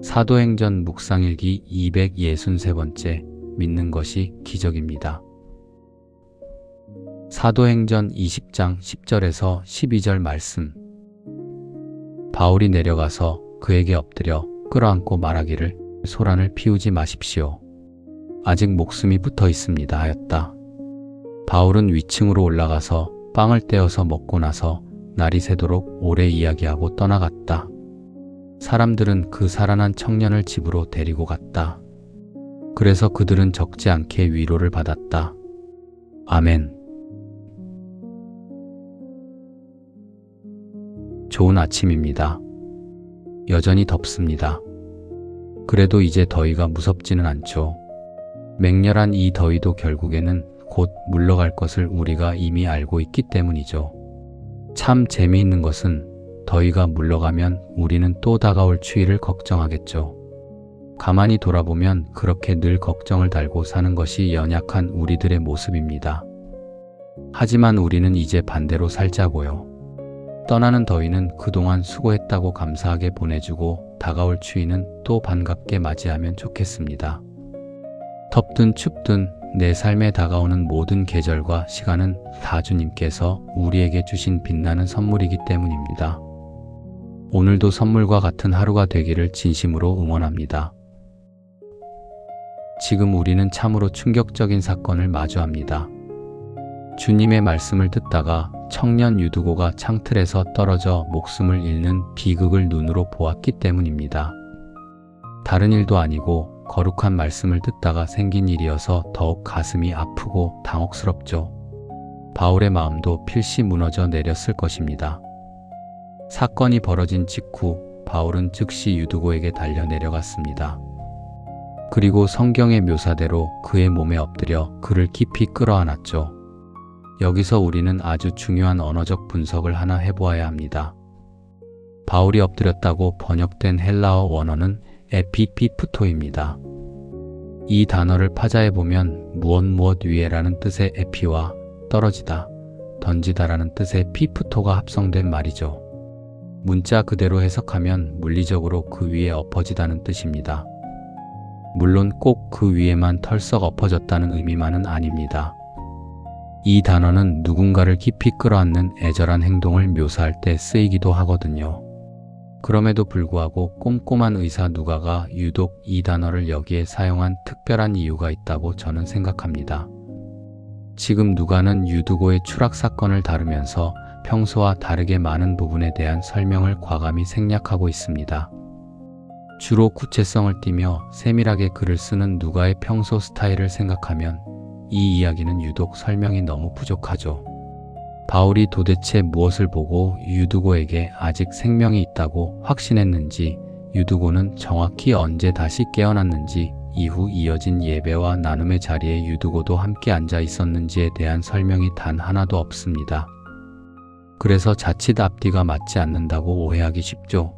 사도행전 묵상일기 263번째 믿는 것이 기적입니다. 사도행전 20장 10절에서 12절 말씀. 바울이 내려가서 그에게 엎드려 끌어안고 말하기를 소란을 피우지 마십시오. 아직 목숨이 붙어 있습니다 하였다. 바울은 위층으로 올라가서 빵을 떼어서 먹고 나서 날이 새도록 오래 이야기하고 떠나갔다. 사람들은 그 살아난 청년을 집으로 데리고 갔다. 그래서 그들은 적지 않게 위로를 받았다. 아멘. 좋은 아침입니다. 여전히 덥습니다. 그래도 이제 더위가 무섭지는 않죠. 맹렬한 이 더위도 결국에는 곧 물러갈 것을 우리가 이미 알고 있기 때문이죠. 참 재미있는 것은 더위가 물러가면 우리는 또 다가올 추위를 걱정하겠죠. 가만히 돌아보면 그렇게 늘 걱정을 달고 사는 것이 연약한 우리들의 모습입니다. 하지만 우리는 이제 반대로 살자고요. 떠나는 더위는 그동안 수고했다고 감사하게 보내주고 다가올 추위는 또 반갑게 맞이하면 좋겠습니다. 덥든 춥든 내 삶에 다가오는 모든 계절과 시간은 다 주님께서 우리에게 주신 빛나는 선물이기 때문입니다. 오늘도 선물과 같은 하루가 되기를 진심으로 응원합니다. 지금 우리는 참으로 충격적인 사건을 마주합니다. 주님의 말씀을 듣다가 청년 유두고가 창틀에서 떨어져 목숨을 잃는 비극을 눈으로 보았기 때문입니다. 다른 일도 아니고 거룩한 말씀을 듣다가 생긴 일이어서 더욱 가슴이 아프고 당혹스럽죠. 바울의 마음도 필시 무너져 내렸을 것입니다. 사건이 벌어진 직후 바울은 즉시 유두고에게 달려 내려갔습니다. 그리고 성경의 묘사대로 그의 몸에 엎드려 그를 깊이 끌어안았죠. 여기서 우리는 아주 중요한 언어적 분석을 하나 해보아야 합니다. 바울이 엎드렸다고 번역된 헬라어 원어는 에피피프토입니다. 이 단어를 파자해보면 무엇 위에라는 뜻의 에피와 떨어지다, 던지다라는 뜻의 피프토가 합성된 말이죠. 문자 그대로 해석하면 물리적으로 그 위에 엎어지다는 뜻입니다. 물론 꼭 그 위에만 털썩 엎어졌다는 의미만은 아닙니다. 이 단어는 누군가를 깊이 끌어안는 애절한 행동을 묘사할 때 쓰이기도 하거든요. 그럼에도 불구하고 꼼꼼한 의사 누가가 유독 이 단어를 여기에 사용한 특별한 이유가 있다고 저는 생각합니다. 지금 누가는 유두고의 추락 사건을 다루면서 평소와 다르게 많은 부분에 대한 설명을 과감히 생략하고 있습니다. 주로 구체성을 띠며 세밀하게 글을 쓰는 누가의 평소 스타일을 생각하면 이 이야기는 유독 설명이 너무 부족하죠. 바울이 도대체 무엇을 보고 유두고에게 아직 생명이 있다고 확신했는지, 유두고는 정확히 언제 다시 깨어났는지, 이후 이어진 예배와 나눔의 자리에 유두고도 함께 앉아 있었는지에 대한 설명이 단 하나도 없습니다. 그래서 자칫 앞뒤가 맞지 않는다고 오해하기 쉽죠.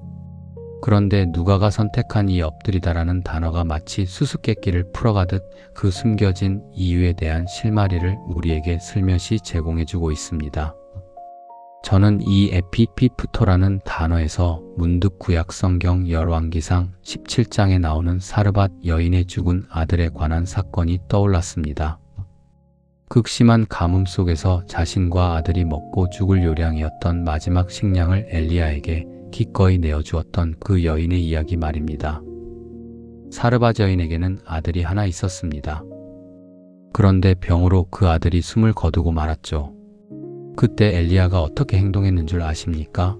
그런데 누가가 선택한 이 엎드리다라는 단어가 마치 수수께끼를 풀어가듯 그 숨겨진 이유에 대한 실마리를 우리에게 슬며시 제공해주고 있습니다. 저는 이 에피피프토라는 단어에서 문득 구약성경 열왕기상 17장에 나오는 사르밧 여인의 죽은 아들에 관한 사건이 떠올랐습니다. 극심한 가뭄 속에서 자신과 아들이 먹고 죽을 요량이었던 마지막 식량을 엘리야에게 기꺼이 내어주었던 그 여인의 이야기 말입니다. 사르밧 여인에게는 아들이 하나 있었습니다. 그런데 병으로 그 아들이 숨을 거두고 말았죠. 그때 엘리야가 어떻게 행동했는 줄 아십니까?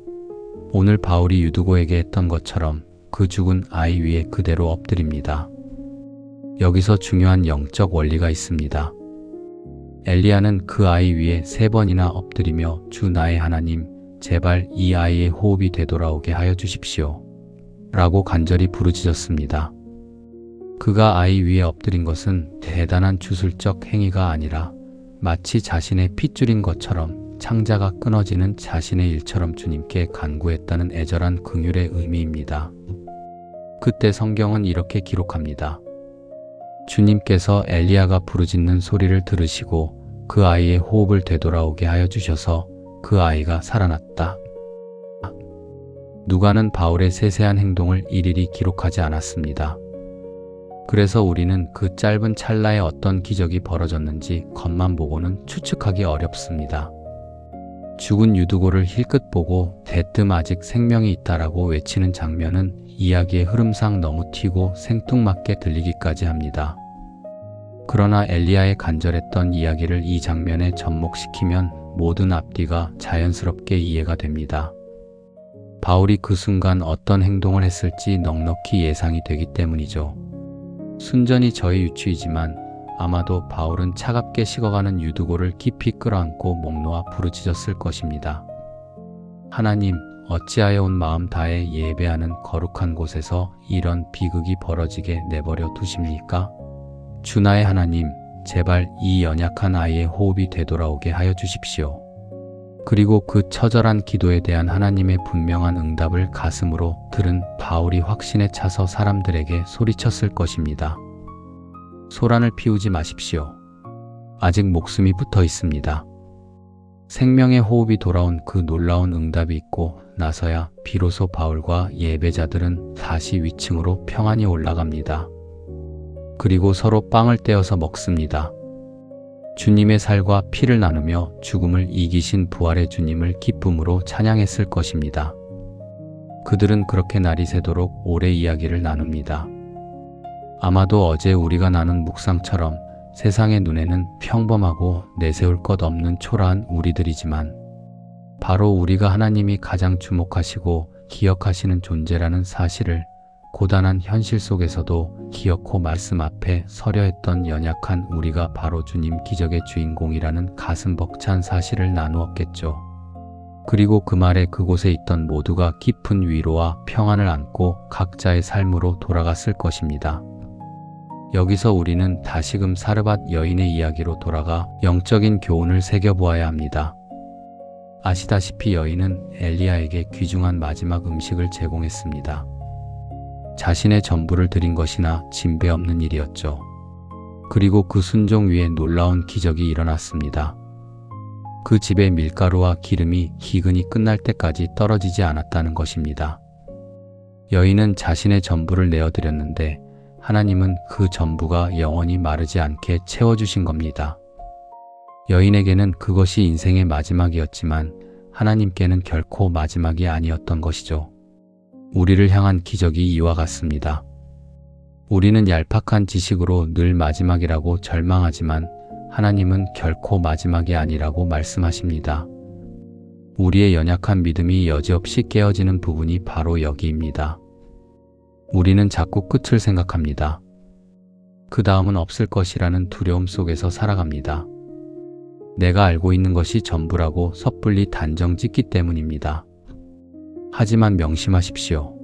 오늘 바울이 유두고에게 했던 것처럼 그 죽은 아이 위에 그대로 엎드립니다. 여기서 중요한 영적 원리가 있습니다. 엘리야는 그 아이 위에 3번이나 엎드리며 주 나의 하나님, 제발 이 아이의 호흡이 되돌아오게 하여 주십시오. 라고 간절히 부르짖었습니다. 그가 아이 위에 엎드린 것은 대단한 주술적 행위가 아니라 마치 자신의 핏줄인 것처럼 창자가 끊어지는 자신의 일처럼 주님께 간구했다는 애절한 긍휼의 의미입니다. 그때 성경은 이렇게 기록합니다. 주님께서 엘리야가 부르짖는 소리를 들으시고 그 아이의 호흡을 되돌아오게 하여 주셔서 그 아이가 살아났다. 누가는 바울의 세세한 행동을 일일이 기록하지 않았습니다. 그래서 우리는 그 짧은 찰나에 어떤 기적이 벌어졌는지 겉만 보고는 추측하기 어렵습니다. 죽은 유두고를 힐끗 보고 대뜸 아직 생명이 있다라고 외치는 장면은 이야기의 흐름상 너무 튀고 생뚱맞게 들리기까지 합니다. 그러나 엘리야의 간절했던 이야기를 이 장면에 접목시키면 모든 앞뒤가 자연스럽게 이해가 됩니다. 바울이 그 순간 어떤 행동을 했을지 넉넉히 예상이 되기 때문이죠. 순전히 저의 유추이지만 아마도 바울은 차갑게 식어가는 유두고를 깊이 끌어안고 목 놓아 부르짖었을 것입니다. 하나님, 어찌하여 온 마음 다해 예배하는 거룩한 곳에서 이런 비극이 벌어지게 내버려 두십니까? 주 나의 하나님, 제발 이 연약한 아이의 호흡이 되돌아오게 하여 주십시오. 그리고 그 처절한 기도에 대한 하나님의 분명한 응답을 가슴으로 들은 바울이 확신에 차서 사람들에게 소리쳤을 것입니다. 소란을 피우지 마십시오. 아직 목숨이 붙어 있습니다. 생명의 호흡이 돌아온 그 놀라운 응답이 있고 나서야 비로소 바울과 예배자들은 다시 위층으로 평안히 올라갑니다. 그리고 서로 빵을 떼어서 먹습니다. 주님의 살과 피를 나누며 죽음을 이기신 부활의 주님을 기쁨으로 찬양했을 것입니다. 그들은 그렇게 날이 새도록 오래 이야기를 나눕니다. 아마도 어제 우리가 나눈 묵상처럼 세상의 눈에는 평범하고 내세울 것 없는 초라한 우리들이지만 바로 우리가 하나님이 가장 주목하시고 기억하시는 존재라는 사실을 고단한 현실 속에서도 기어코 말씀 앞에 서려 했던 연약한 우리가 바로 주님 기적의 주인공이라는 가슴 벅찬 사실을 나누었겠죠. 그리고 그 말에 그곳에 있던 모두가 깊은 위로와 평안을 안고 각자의 삶으로 돌아갔을 것입니다. 여기서 우리는 다시금 사르밧 여인의 이야기로 돌아가 영적인 교훈을 새겨보아야 합니다. 아시다시피 여인은 엘리야에게 귀중한 마지막 음식을 제공했습니다. 자신의 전부를 드린 것이나 진배 없는 일이었죠. 그리고 그 순종 위에 놀라운 기적이 일어났습니다. 그 집의 밀가루와 기름이 기근이 끝날 때까지 떨어지지 않았다는 것입니다. 여인은 자신의 전부를 내어드렸는데 하나님은 그 전부가 영원히 마르지 않게 채워주신 겁니다. 여인에게는 그것이 인생의 마지막이었지만 하나님께는 결코 마지막이 아니었던 것이죠. 우리를 향한 기적이 이와 같습니다. 우리는 얄팍한 지식으로 늘 마지막이라고 절망하지만 하나님은 결코 마지막이 아니라고 말씀하십니다. 우리의 연약한 믿음이 여지없이 깨어지는 부분이 바로 여기입니다. 우리는 자꾸 끝을 생각합니다. 그 다음은 없을 것이라는 두려움 속에서 살아갑니다. 내가 알고 있는 것이 전부라고 섣불리 단정 짓기 때문입니다. 하지만 명심하십시오.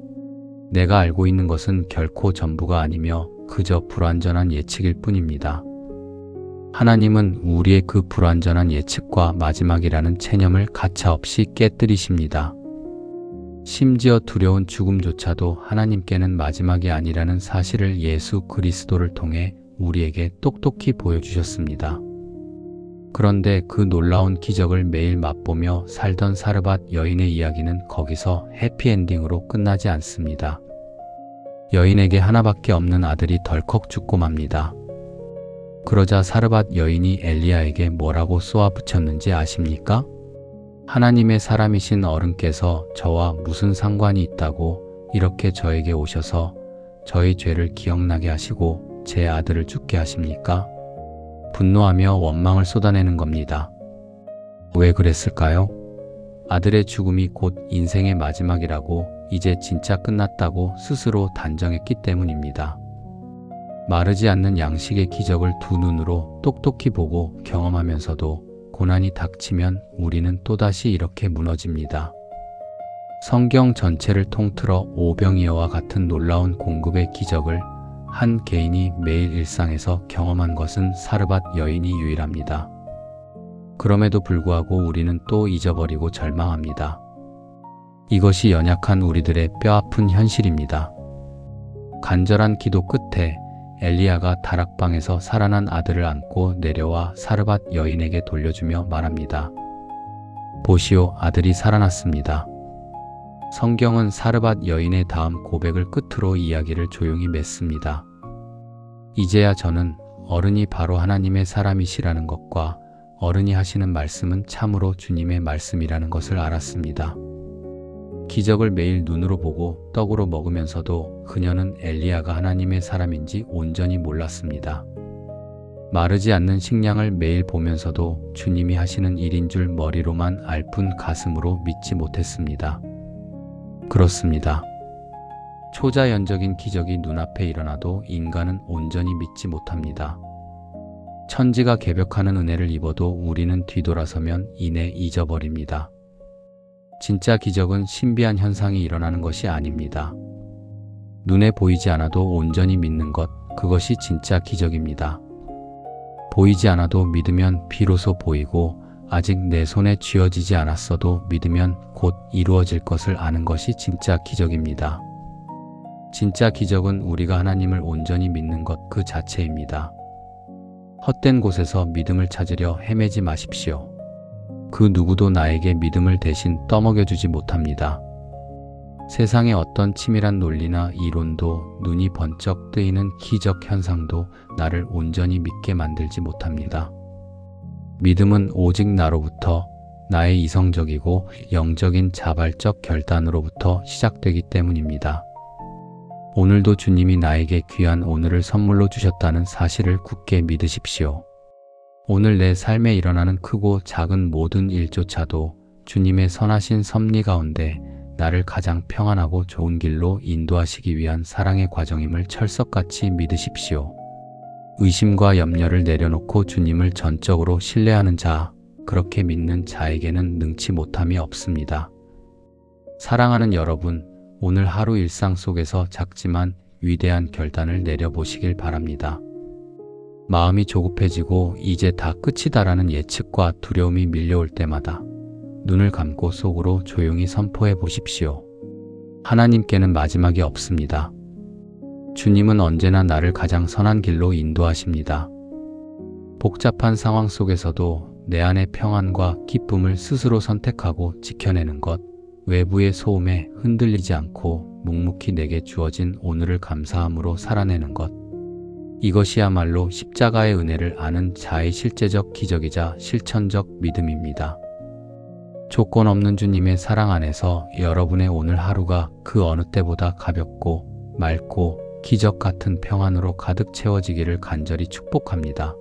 내가 알고 있는 것은 결코 전부가 아니며 그저 불완전한 예측일 뿐입니다. 하나님은 우리의 그 불완전한 예측과 마지막이라는 체념을 가차없이 깨뜨리십니다. 심지어 두려운 죽음조차도 하나님께는 마지막이 아니라는 사실을 예수 그리스도를 통해 우리에게 똑똑히 보여주셨습니다. 그런데 그 놀라운 기적을 매일 맛보며 살던 사르밧 여인의 이야기는 거기서 해피엔딩으로 끝나지 않습니다. 여인에게 하나밖에 없는 아들이 덜컥 죽고 맙니다. 그러자 사르밧 여인이 엘리야에게 뭐라고 쏘아붙였는지 아십니까? 하나님의 사람이신 어른께서 저와 무슨 상관이 있다고 이렇게 저에게 오셔서 저의 죄를 기억나게 하시고 제 아들을 죽게 하십니까? 분노하며 원망을 쏟아내는 겁니다. 왜 그랬을까요? 아들의 죽음이 곧 인생의 마지막이라고 이제 진짜 끝났다고 스스로 단정했기 때문입니다. 마르지 않는 양식의 기적을 두 눈으로 똑똑히 보고 경험하면서도 고난이 닥치면 우리는 또다시 이렇게 무너집니다. 성경 전체를 통틀어 오병이어와 같은 놀라운 공급의 기적을 한 개인이 매일 일상에서 경험한 것은 사르밧 여인이 유일합니다. 그럼에도 불구하고 우리는 또 잊어버리고 절망합니다. 이것이 연약한 우리들의 뼈아픈 현실입니다. 간절한 기도 끝에 엘리야가 다락방에서 살아난 아들을 안고 내려와 사르밧 여인에게 돌려주며 말합니다. 보시오, 아들이 살아났습니다. 성경은 사르밧 여인의 다음 고백을 끝으로 이야기를 조용히 맺습니다. 이제야 저는 어른이 바로 하나님의 사람이시라는 것과 어른이 하시는 말씀은 참으로 주님의 말씀이라는 것을 알았습니다. 기적을 매일 눈으로 보고 떡으로 먹으면서도 그녀는 엘리야가 하나님의 사람인지 온전히 몰랐습니다. 마르지 않는 식량을 매일 보면서도 주님이 하시는 일인 줄 머리로만 알 뿐 가슴으로 믿지 못했습니다. 그렇습니다. 초자연적인 기적이 눈앞에 일어나도 인간은 온전히 믿지 못합니다. 천지가 개벽하는 은혜를 입어도 우리는 뒤돌아서면 이내 잊어버립니다. 진짜 기적은 신비한 현상이 일어나는 것이 아닙니다. 눈에 보이지 않아도 온전히 믿는 것, 그것이 진짜 기적입니다. 보이지 않아도 믿으면 비로소 보이고 아직 내 손에 쥐어지지 않았어도 믿으면 곧 이루어질 것을 아는 것이 진짜 기적입니다. 진짜 기적은 우리가 하나님을 온전히 믿는 것 그 자체입니다. 헛된 곳에서 믿음을 찾으려 헤매지 마십시오. 그 누구도 나에게 믿음을 대신 떠먹여주지 못합니다. 세상의 어떤 치밀한 논리나 이론도 눈이 번쩍 뜨이는 기적 현상도 나를 온전히 믿게 만들지 못합니다. 믿음은 오직 나로부터 나의 이성적이고 영적인 자발적 결단으로부터 시작되기 때문입니다. 오늘도 주님이 나에게 귀한 오늘을 선물로 주셨다는 사실을 굳게 믿으십시오. 오늘 내 삶에 일어나는 크고 작은 모든 일조차도 주님의 선하신 섭리 가운데 나를 가장 평안하고 좋은 길로 인도하시기 위한 사랑의 과정임을 철석같이 믿으십시오. 의심과 염려를 내려놓고 주님을 전적으로 신뢰하는 자, 그렇게 믿는 자에게는 능치 못함이 없습니다. 사랑하는 여러분, 오늘 하루 일상 속에서 작지만 위대한 결단을 내려보시길 바랍니다. 마음이 조급해지고 이제 다 끝이다라는 예측과 두려움이 밀려올 때마다 눈을 감고 속으로 조용히 선포해 보십시오. 하나님께는 마지막이 없습니다. 주님은 언제나 나를 가장 선한 길로 인도하십니다. 복잡한 상황 속에서도 내 안의 평안과 기쁨을 스스로 선택하고 지켜내는 것, 외부의 소음에 흔들리지 않고 묵묵히 내게 주어진 오늘을 감사함으로 살아내는 것, 이것이야말로 십자가의 은혜를 아는 자의 실제적 기적이자 실천적 믿음입니다. 조건 없는 주님의 사랑 안에서 여러분의 오늘 하루가 그 어느 때보다 가볍고 맑고 기적 같은 평안으로 가득 채워지기를 간절히 축복합니다.